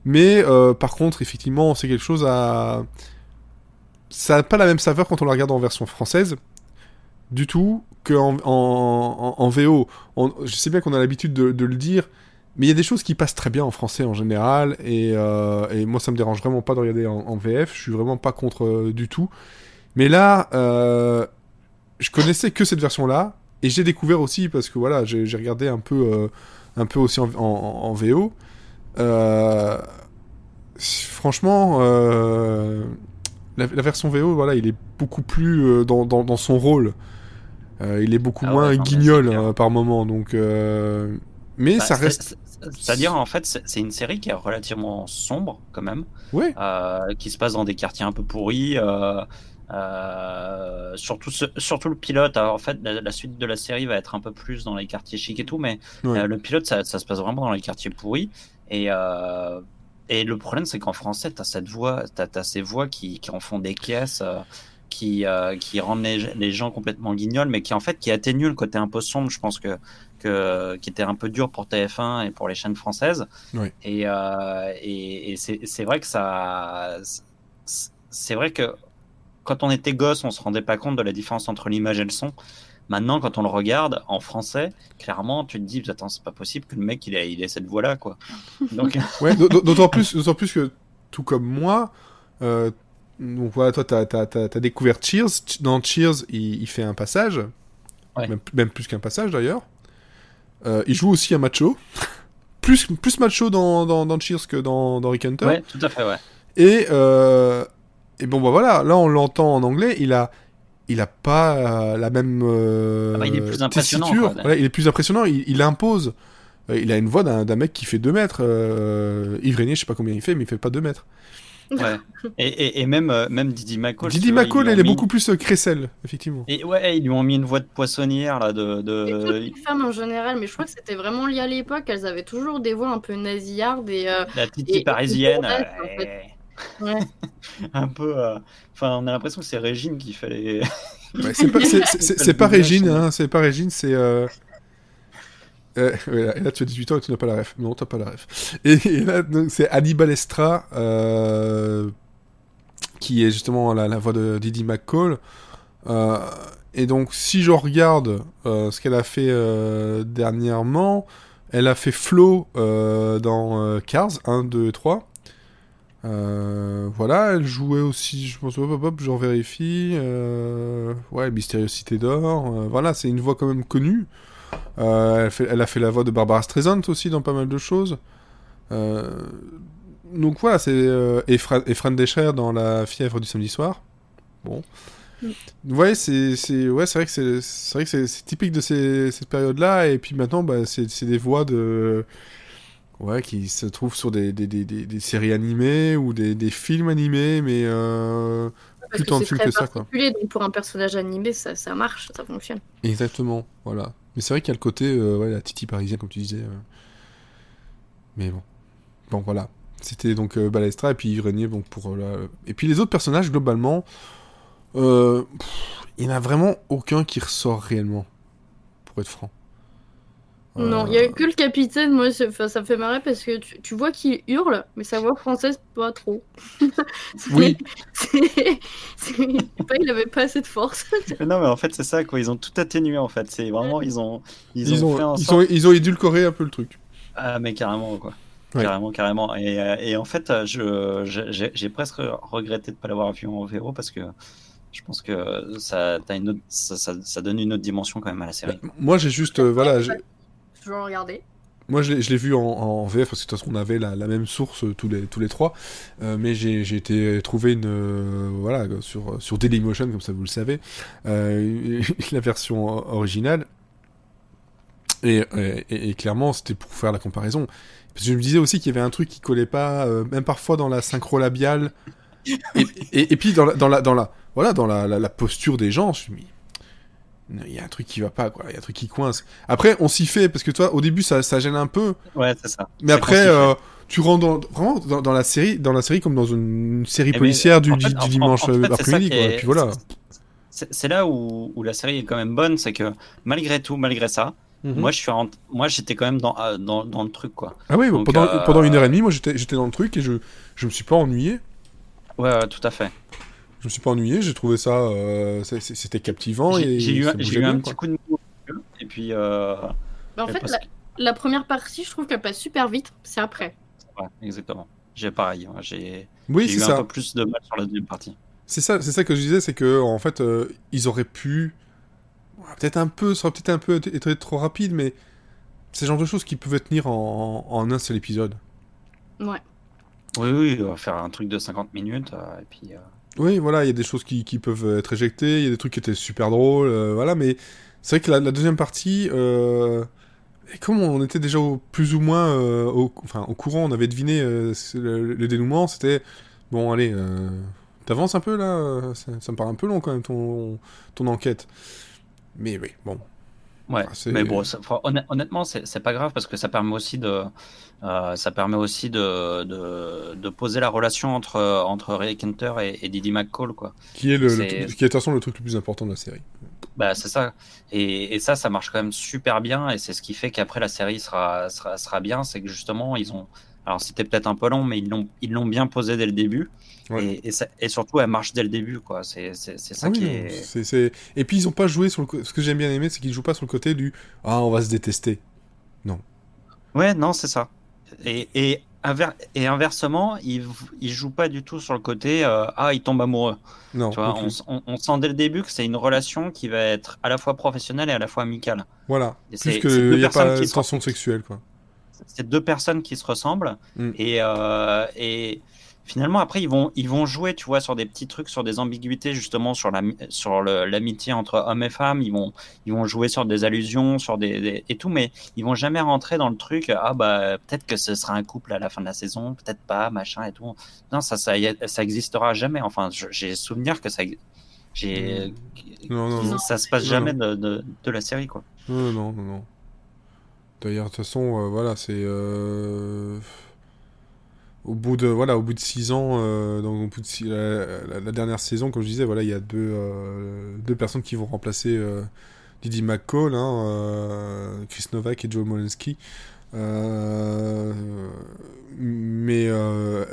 mais par contre, effectivement, c'est quelque chose à... Ça n'a pas la même saveur quand on la regarde en version française, du tout, qu'en en VO. Je sais bien qu'on a l'habitude de le dire, mais il y a des choses qui passent très bien en français en général, et moi ça me dérange vraiment pas de regarder en VF, je suis vraiment pas contre du tout. Mais là, je connaissais que cette version-là, et j'ai découvert aussi, parce que voilà, j'ai regardé un peu aussi en VO, franchement, la version VO, voilà, il est beaucoup plus dans son rôle. Il est beaucoup moins non, mais guignol c'est clair. par moment, donc. Mais Bah, ça reste. c'est-à-dire, en fait, c'est une série qui est relativement sombre, quand même, Ouais. qui se passe dans des quartiers un peu pourris. Surtout le pilote. Alors, en fait, la suite de la série va être un peu plus dans les quartiers chics et tout, mais Ouais. le pilote, ça se passe vraiment dans les quartiers pourris. Et le problème, c'est qu'en français, t'as ces voix qui en font des caisses, qui rendent les gens complètement guignols, mais qui en fait qui atténuent le côté un peu sombre, je pense qui était un peu dur pour TF1 et pour les chaînes françaises. Ouais. Et c'est vrai que c'est vrai que quand on était gosse, on se rendait pas compte de la différence entre l'image et le son. Maintenant, quand on le regarde en français, clairement, tu te dis, attends, c'est pas possible que le mec il ait cette voix-là, quoi. Donc, Ouais, d'autant plus que, tout comme moi, donc voilà, toi, t'as découvert Cheers. Dans Cheers, il fait un passage, Ouais. même plus qu'un passage d'ailleurs. Il joue aussi un macho. plus macho dans Cheers que dans Rick Hunter. Ouais, tout à fait, ouais. Et bon, bah voilà, là on l'entend en anglais, il a pas la même Il est plus impressionnant, tessiture. quoi. Voilà, il est plus impressionnant, il impose. Il a une voix d'un mec qui fait 2 mètres. Yves Régnier, je sais pas combien il fait, mais il fait pas 2 mètres. Ouais. Et même Didi McCall. Didi McCall, elle est beaucoup plus crécelle, effectivement. Et ouais, ils lui ont mis une voix de poissonnière, là, Et toutes les femmes en général, mais je crois que c'était vraiment lié à l'époque, elles avaient toujours des voix un peu nasillardes la Titi parisienne. en fait. Ouais. Un peu. Enfin, on a l'impression que c'est Régine qui fait les. Ouais, c'est pas Régine, hein, c'est pas Régine, c'est. Ouais, et là, tu as 18 ans et tu n'as pas la ref. Non, t'as pas la ref. Et là, donc, c'est Annie Balestra, qui est justement la voix de Didi McCall. Et donc, si je regarde ce qu'elle a fait dernièrement, elle a fait Flo dans Cars 1, 2, 3. Voilà, elle jouait aussi, je pense, j'en vérifie. Ouais, Mystérieuse Cité d'Or. Voilà, c'est une voix quand même connue. Elle a fait la voix de Barbara Streisand aussi dans pas mal de choses. Donc voilà, c'est Fran Drescher dans La fièvre du samedi soir. Bon. Vous voyez, ouais, c'est vrai que c'est typique de cette période-là. Et puis maintenant, bah, c'est des voix de ouais, qui se trouvent sur des séries animées ou des films animés, mais Parce plus que c'est film très que ça, quoi. particulier, donc pour un personnage animé, ça marche, ça fonctionne. Exactement, voilà. Mais c'est vrai qu'il y a le côté, ouais, la Titi parisienne, comme tu disais. Mais bon. Bon, voilà. C'était donc Balestra et puis Yves Régnier, donc pour et puis les autres personnages, globalement, il n'y en a vraiment aucun qui ressort réellement, pour être franc. Non, il n'y a que le capitaine, moi, ça me fait marrer parce que tu vois qu'il hurle, mais sa voix française, pas trop. Oui. Il avait pas assez de force. Mais non, mais en fait, c'est ça, quoi. Ils ont tout atténué, en fait. C'est vraiment, ils ont fait en sorte. Ils ont édulcoré un peu le truc. Ah, mais carrément, quoi. Ouais. Carrément. Et en fait, j'ai presque regretté de ne pas l'avoir vu en VO parce que je pense que ça donne une autre dimension quand même à la série. Moi, j'ai juste, voilà. Je vais regarder. Moi, je l'ai vu en VF parce que de toute façon, on avait la même source tous les trois. Mais j'ai été trouver voilà, sur Dailymotion, comme ça vous le savez, la version originale. Et clairement, c'était pour faire la comparaison. Parce que je me disais aussi qu'il y avait un truc qui collait pas, même parfois dans la synchro labiale. Et puis dans la posture des gens, je me suis dit, il y a un truc qui va pas, quoi. Il y a un truc qui coince. Après, on s'y fait, parce que toi, au début, ça gêne un peu. Ouais, c'est ça. Mais après, tu rentres vraiment dans la série comme dans une série policière du dimanche après-midi, quoi. Et puis voilà. C'est là où la série est quand même bonne, c'est que malgré tout, malgré ça, moi j'étais quand même dans le truc, quoi. Ah oui, donc, pendant 1h30, moi j'étais dans le truc et je me suis pas ennuyé. Ouais, tout à fait. Je me suis pas ennuyé, j'ai trouvé ça, c'était captivant. J'ai eu un petit coup de mou, et puis. En fait, la première partie, je trouve qu'elle passe super vite, c'est après. Ouais, exactement. J'ai pareil, j'ai eu un peu plus de mal sur la deuxième partie. C'est ça que je disais, c'est que en fait, ils auraient pu, ça aurait peut-être un peu été trop rapide, mais c'est le genre de choses qui peuvent tenir en un seul épisode. Ouais. Oui, oui, on va faire un truc de 50 minutes, et puis... Oui, voilà, il y a des choses qui peuvent être éjectées, il y a des trucs qui étaient super drôles, voilà, mais c'est vrai que la deuxième partie, et comme on était déjà plus ou moins enfin, au courant, on avait deviné le dénouement, c'était bon, allez, t'avances un peu là, ça me paraît un peu long quand même ton enquête. Mais oui, bon, Ouais, c'est mais bon, honnêtement, c'est pas grave parce que ça permet aussi de poser la relation entre Rick Hunter et Didi McCall, quoi. qui est le truc, C'est, qui est de toute façon le truc le plus important de la série. Bah, c'est ça. Et ça marche quand même super bien. Et c'est ce qui fait qu'après, la série sera bien. C'est que justement, ils ont. Alors, c'était peut-être un peu long, mais ils l'ont bien posé dès le début. Ouais. Et surtout, elle marche dès le début, quoi. C'est Ah ça oui, qui non, est. Et puis ils ont pas joué sur ce que j'aime bien aimer, c'est qu'ils jouent pas sur le côté du ah on va se détester. Non. Ouais, non, c'est ça. Et inversement, ils jouent pas du tout sur le côté ah, ils tombent amoureux. Non, Tu non vois, plus. on sent dès le début que c'est une relation qui va être à la fois professionnelle et à la fois amicale. Voilà. Et Plus c'est qu'il deux n'y a personnes pas qui de se, tension sexuelle, quoi. c'est deux personnes qui se ressemblent Mm. et finalement après ils vont jouer, tu vois, sur des petits trucs, sur des ambiguïtés, justement l'amitié entre hommes et femmes. Ils vont jouer sur des allusions, sur et tout, mais ils vont jamais rentrer dans le truc ah bah peut-être que ce sera un couple à la fin de la saison, peut-être pas, machin et tout. Non, ça existera jamais. Enfin, j'ai souvenir que Mm. j'ai Non, non, non. ça se passe Non, jamais non. de la série, quoi. Non, non, non, non. D'ailleurs, de toute façon, voilà, c'est au bout de 6 ans, donc au bout de la dernière saison, comme je disais, voilà, il y a deux personnes qui vont remplacer Didi McCall, hein, Chris Novak et Joe Molinsky. Euh, mais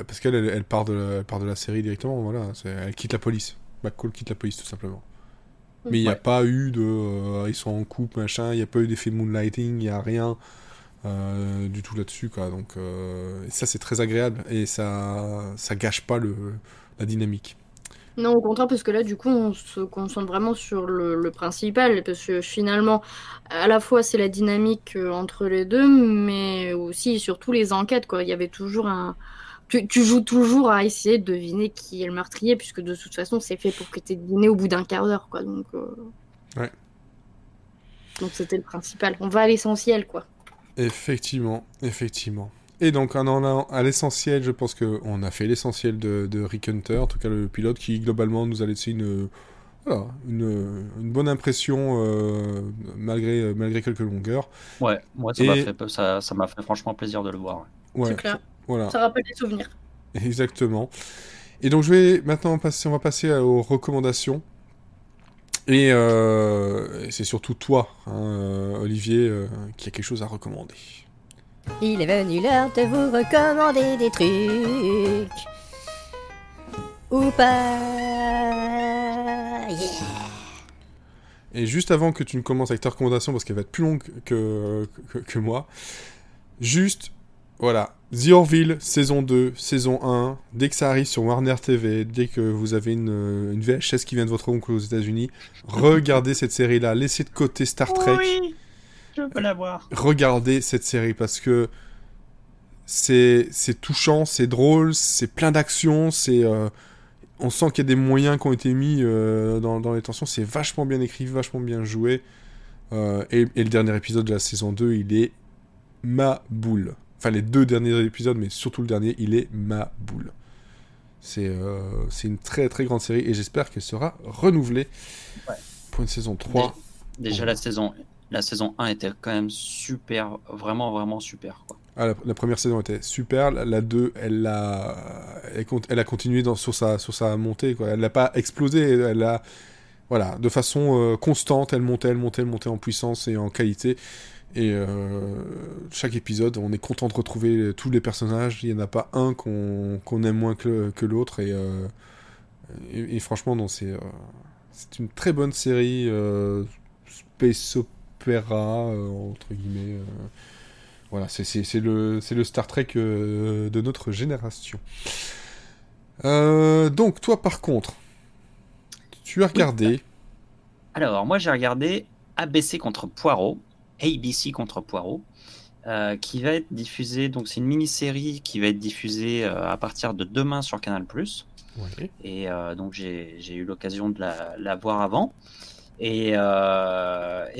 parce elle part elle part de la série directement, voilà, elle quitte la police. McCall quitte la police tout simplement. Mais il n'y a Ouais. pas eu de, ils sont en couple machin, il n'y a pas eu d'effet moonlighting, il n'y a rien du tout là-dessus quoi. Donc et ça c'est très agréable et ça gâche pas la dynamique. Non, au contraire, parce que là, du coup, on se concentre vraiment sur le principal, parce que finalement, à la fois, c'est la dynamique entre les deux, mais aussi et surtout les enquêtes, quoi. Il y avait toujours un... Tu joues toujours à essayer de deviner qui est le meurtrier, puisque de toute façon, c'est fait pour que tu aies deviné au bout d'un quart d'heure, quoi. Ouais. Donc c'était le principal. On va à l'essentiel, quoi. Effectivement, effectivement. Et donc, en allant à l'essentiel, je pense qu'on a fait l'essentiel de Rick Hunter, en tout cas le pilote, qui globalement nous a laissé voilà, une bonne impression malgré quelques longueurs. Ouais, moi Et ça m'a fait franchement plaisir de le voir. C'est ouais, clair. voilà, Ça rappelle des souvenirs. exactement. Et donc, on va passer aux recommandations. Et c'est surtout toi, hein, Olivier, qui a quelque chose à recommander. Il est venu l'heure de vous recommander des trucs. Ou pas. Yeah. Et juste avant que tu ne commences avec ta recommandation, parce qu'elle va être plus longue que moi, juste, voilà, The Orville, saison 2, saison 1, dès que ça arrive sur Warner TV, dès que vous avez une VHS qui vient de votre oncle aux États-Unis, regardez cette série-là, laissez de côté Star Trek, Oui, je veux la voir. regardez cette série, parce que c'est touchant, c'est drôle, c'est plein d'action, on sent qu'il y a des moyens qui ont été mis dans les tensions, c'est vachement bien écrit, vachement bien joué. Et le dernier épisode de la saison 2, il est ma boule. Enfin, les deux derniers épisodes, mais surtout le dernier, il est ma boule. C'est une très très grande série et j'espère qu'elle sera renouvelée Ouais. pour une saison 3. Déjà, Bon. la saison 1 était quand même super, vraiment, vraiment super, quoi. Ah, la première saison était super, la 2, elle a continué sur sa montée, quoi. Elle n'a pas explosé, elle a, voilà, de façon constante, elle montait en puissance et en qualité. Et chaque épisode, on est content de retrouver tous les personnages. Il n'y en a pas un qu'on aime moins que l'autre. Et franchement, non, c'est une très bonne série space opéra, entre guillemets. Voilà, c'est le Star Trek de notre génération. Donc, toi, par contre, tu as regardé... Alors, moi, j'ai regardé ABC contre Poirot, ABC contre Poirot, qui va être diffusée. Donc c'est une mini-série qui va être diffusée à partir de demain sur Canal+. Ouais. Et donc j'ai eu l'occasion de la voir avant. Et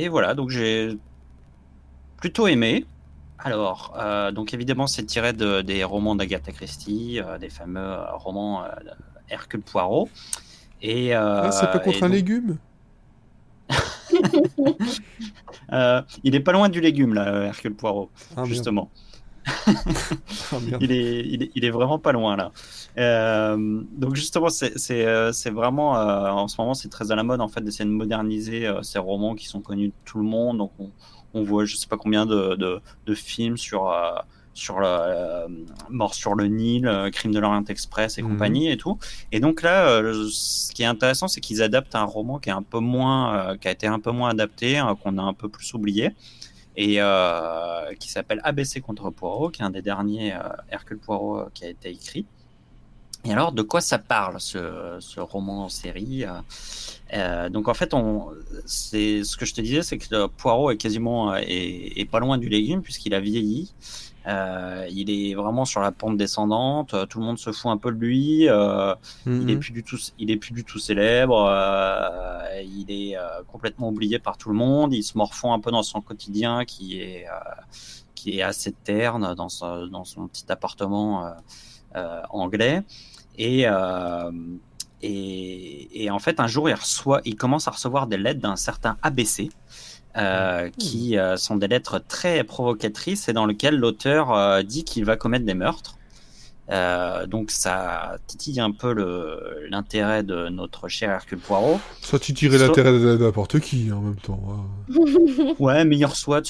voilà, donc j'ai plutôt aimé. Alors, donc évidemment, c'est tiré des romans d'Agatha Christie, des fameux romans Hercule Poirot. Et, c'est pas contre un donc, légume? il est pas loin du légume, là, Hercule Poirot, Ah, merde. justement. Ah, merde. Il est vraiment pas loin, là. Donc justement, c'est vraiment, en ce moment, c'est très à la mode, en fait, d'essayer de moderniser ces romans qui sont connus de tout le monde. Donc on voit, je sais pas combien de films sur Mort sur le Nil, Crime de l'Orient Express et compagnie et tout. Et donc là, ce qui est intéressant, c'est qu'ils adaptent un roman qui est un peu moins, qui a été un peu moins adapté, qu'on a un peu plus oublié, et qui s'appelle ABC contre Poirot, qui est un des derniers Hercule Poirot qui a été écrit. Et alors, de quoi ça parle, ce roman en série? Donc en fait, c'est ce que je te disais, c'est que le Poirot est quasiment est pas loin du légume puisqu'il a vieilli. Il est vraiment sur la pente descendante. Tout le monde se fout un peu de lui. Il est plus du tout célèbre. Il est complètement oublié par tout le monde. Il se morfond un peu dans son quotidien qui est assez terne dans son petit appartement anglais. Et en fait, un jour, il commence à recevoir des lettres d'un certain ABC, qui sont des lettres très provocatrices et dans lesquelles l'auteur dit qu'il va commettre des meurtres. Donc ça titille un peu l'intérêt de notre cher Hercule Poirot. Ça titillerait l'intérêt de n'importe qui en même temps. Ouais, mais il reçoit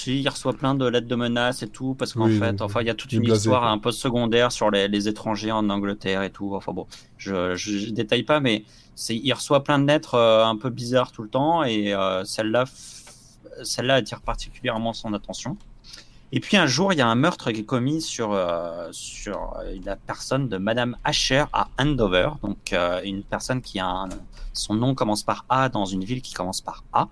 plein de lettres de menaces et tout, parce qu'en fait, il y a toute une histoire un peu secondaire sur les étrangers en Angleterre et tout. Enfin bon, je détaille pas, mais il reçoit plein de lettres un peu bizarres tout le temps, et celle-là attire particulièrement son attention. Et puis un jour, il y a un meurtre qui est commis sur la personne de Madame Asher à Andover, donc une personne qui a son nom commence par A dans une ville qui commence par A.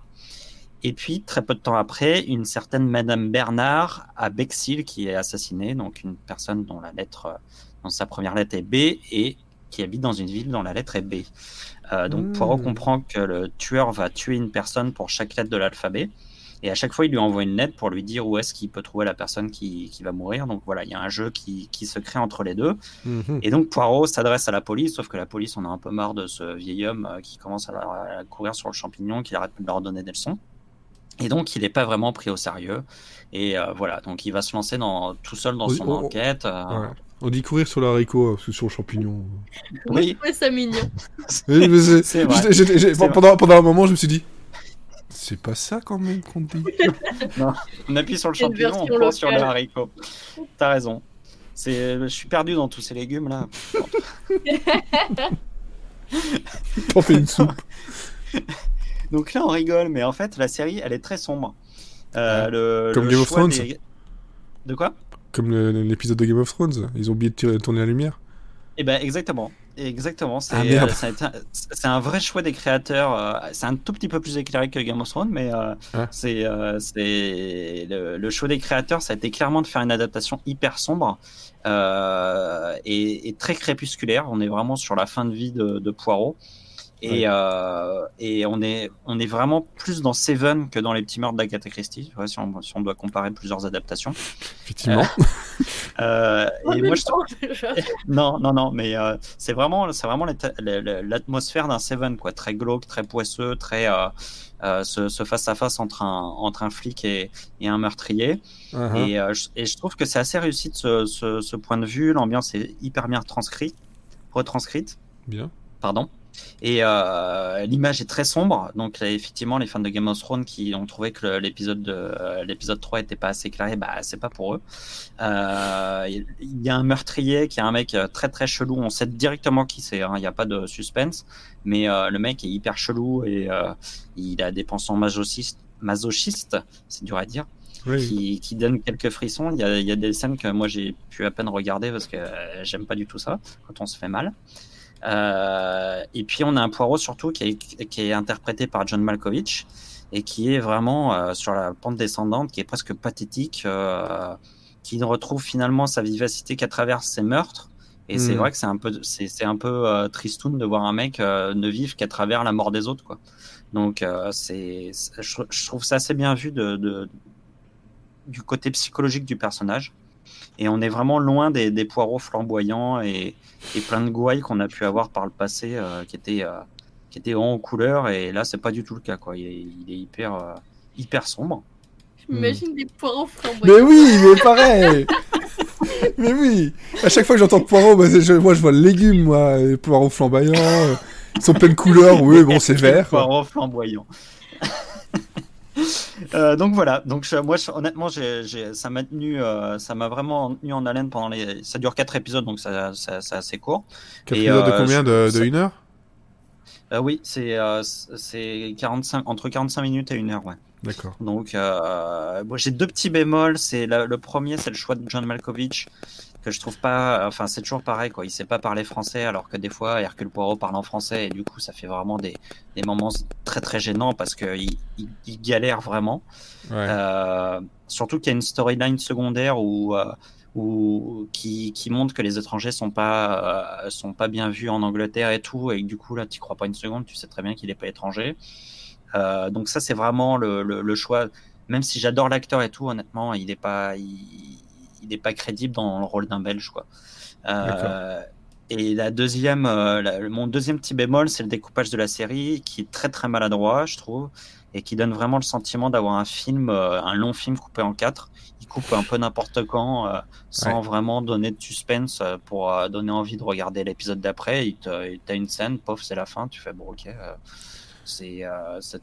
Et puis, très peu de temps après, une certaine Madame Bernard à Bexhill qui est assassinée, donc une personne dont sa première lettre est B et qui habite dans une ville dont la lettre est B. Donc Poirot comprend que le tueur va tuer une personne pour chaque lettre de l'alphabet. Et à chaque fois, il lui envoie une lettre pour lui dire où est-ce qu'il peut trouver la personne qui va mourir. Donc voilà, il y a un jeu qui se crée entre les deux. Et donc Poirot s'adresse à la police, sauf que la police, on a un peu marre de ce vieil homme qui commence à courir sur le champignon, qui arrête de leur donner des leçons. Et donc, il n'est pas vraiment pris au sérieux. Et voilà, donc il va se lancer tout seul dans son enquête. Ouais. On dit courir sur l'haricot, sur le champignon. Oui, c'est mignon. C'est vrai. Pendant un moment, je me suis dit... C'est pas ça quand même qu'on dit. Non, on appuie sur le champignon, on court sur le haricot. T'as raison. Je suis perdu dans tous ces légumes là. T'en fais une soupe. Donc là on rigole, mais en fait la série elle est très sombre. Comme Game of Thrones. De quoi? Comme l'épisode de Game of Thrones. Ils ont oublié de tourner la lumière. Eh ben exactement. C'est un vrai choix des créateurs. C'est un tout petit peu plus éclairé que Game of Thrones, mais c'est le choix des créateurs, ça a été clairement de faire une adaptation hyper sombre et très crépusculaire. On est vraiment sur la fin de vie de Poirot. Et on est vraiment plus dans Seven que dans les petits meurtres d'Agatha Christie, si on doit comparer plusieurs adaptations. Effectivement. Et moi, non, mais c'est vraiment l'atmosphère d'un Seven, quoi, très glauque, très poisseux, très ce face-à-face entre un flic et un meurtrier. Et je trouve que c'est assez réussi de ce point de vue. L'ambiance est hyper bien retranscrite. Bien. Pardon. Et l'image est très sombre, donc là, effectivement les fans de Game of Thrones qui ont trouvé que l'épisode 3 était pas assez éclairé, c'est pas pour eux. Il y a un meurtrier qui est un mec très très chelou, on sait directement qui c'est, il n'y a pas de suspense, mais le mec est hyper chelou et il a des penchants masochistes, c'est dur à dire. Oui. Qui donne quelques frissons. Il y a des scènes que moi j'ai pu à peine regarder parce que j'aime pas du tout ça quand on se fait mal. Et puis on a un Poirot surtout qui est interprété par John Malkovich et qui est vraiment sur la pente descendante, qui est presque pathétique, qui ne retrouve finalement sa vivacité qu'à travers ses meurtres. Et c'est vrai que c'est un peu tristoun de voir un mec ne vivre qu'à travers la mort des autres, quoi. Donc je trouve ça assez bien vu du côté psychologique du personnage. Et on est vraiment loin des poireaux flamboyants et plein de gouailles qu'on a pu avoir par le passé, qui étaient haut en couleur. Et là, c'est pas du tout le cas, quoi. Il est hyper sombre. J'imagine des poireaux flamboyants. Mais oui, mais pareil. Mais oui. À chaque fois que j'entends poireaux, moi je vois le légume, moi. Les poireaux flamboyants. Ils sont plein de couleurs. Oui, bon, c'est vert. Poireaux flamboyants. Donc voilà. Donc moi, honnêtement, ça m'a vraiment tenu en haleine pendant ça dure 4 épisodes, donc c'est assez court. 4 épisodes de combien de 1 heure? Oui, c'est 45, entre 45 minutes et 1 heure, ouais. D'accord. Donc, moi, j'ai 2 petits bémols. Le premier, c'est le choix de John Malkovich, que je trouve pas. Enfin, c'est toujours pareil, quoi. Il sait pas parler français, alors que des fois, Hercule Poirot parle en français, et du coup, ça fait vraiment des moments très très gênants parce qu'il galère vraiment. Ouais. Surtout qu'il y a une storyline secondaire qui montre que les étrangers sont pas bien vus en Angleterre et tout, et que du coup, là, tu crois pas une seconde, tu sais très bien qu'il est pas étranger. Donc ça, c'est vraiment le choix. Même si j'adore l'acteur et tout, honnêtement, il n'est pas crédible dans le rôle d'un Belge, quoi. Et mon deuxième petit bémol, c'est le découpage de la série, qui est très très maladroit, je trouve, et qui donne vraiment le sentiment d'avoir un long film coupé en 4. Il coupe un peu n'importe quand, sans vraiment donner de suspense pour donner envie de regarder l'épisode d'après. T'as une scène, pof, c'est la fin, tu fais bon, ok.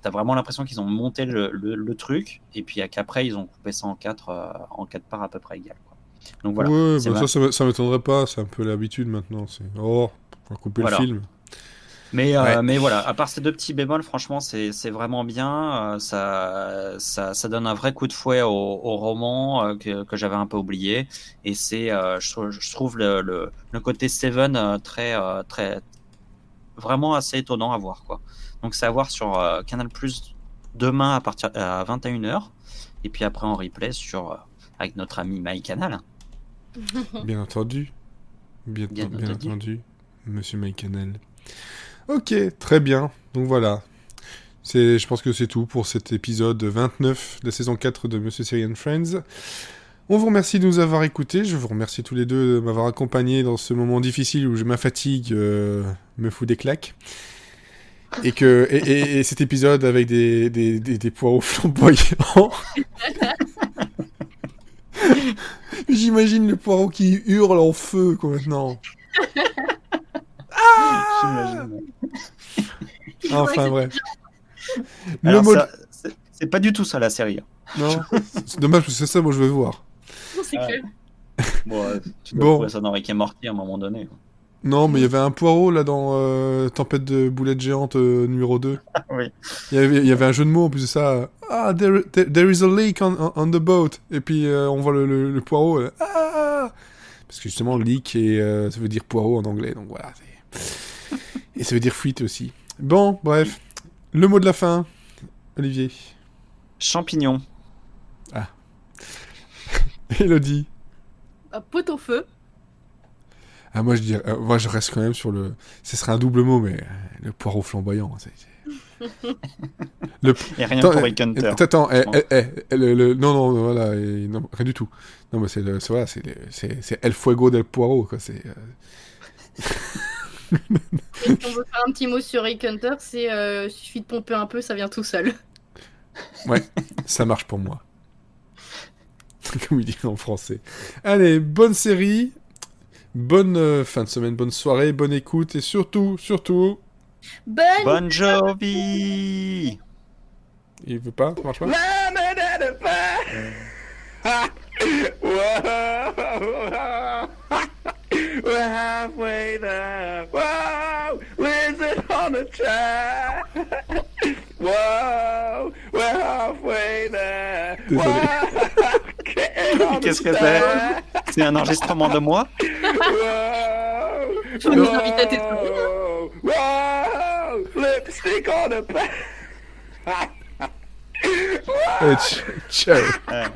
T'as vraiment l'impression qu'ils ont monté le truc, et puis qu'après ils ont coupé ça en 4 parts à peu près égales, quoi. Donc voilà. Ouais, bah ça m'étonnerait pas, c'est un peu l'habitude maintenant. On va couper le film. Mais voilà, à part ces 2 petits bémols, franchement, c'est vraiment bien. Ça donne un vrai coup de fouet au roman que j'avais un peu oublié. Et je trouve le côté Seven très vraiment assez étonnant à voir, quoi. Donc c'est à voir sur Canal+ demain à 21h, et puis après en replay avec notre ami MyCanal. Bien entendu. Bien entendu, Monsieur MyCanal. Ok, très bien. Donc voilà. Je pense que c'est tout pour cet épisode 29 de la saison 4 de Monsieur Seri and Friends. On vous remercie de nous avoir écoutés. Je vous remercie tous les deux de m'avoir accompagné dans ce moment difficile où ma fatigue me fout des claques. Et cet épisode avec des poireaux flamboyants. J'imagine le poireau qui hurle en feu, quoi, maintenant. J'imagine. Enfin, bref. Alors, c'est pas du tout ça, la série. Non, c'est dommage, parce que c'est ça, moi, je veux voir. C'est clair. Bon, tu dois trouver ça dans Rick et Morty à un moment donné. Non, mais il y avait un poireau, là, dans Tempête de boulettes géantes numéro 2. Oui. Il y avait un jeu de mots, en plus de ça. Ah, there is a leak on the boat. Et puis, on voit le poireau. Parce que, justement, leak, ça veut dire poireau en anglais. Donc, voilà. Et ça veut dire fuite aussi. Bon, bref. Le mot de la fin, Olivier. Champignon. Ah. Elodie. Pot au feu. Ah, moi je reste quand même sur le. Ce serait un double mot, mais le poireau flamboyant. Et rien pour Rick Hunter. Attends, non, voilà, non, rien du tout. Non, mais c'est El Fuego del Poirot, quoi. C'est. Si on veut faire un petit mot sur Rick Hunter, c'est suffit de pomper un peu, ça vient tout seul. Ouais, ça marche pour moi. Comme il dit en français. Allez, bonne série, bonne fin de semaine, bonne soirée, bonne écoute et surtout... Bon Jovi. Il veut pas? Ça marche pas? We're halfway there. Whoa, lizard on a track. Whoa, we're halfway there. Qu'est-ce que c'est? C'est un enregistrement de moi? Je nous invite à tes Whoa, lipstick on a pack. Ciao. Ouais.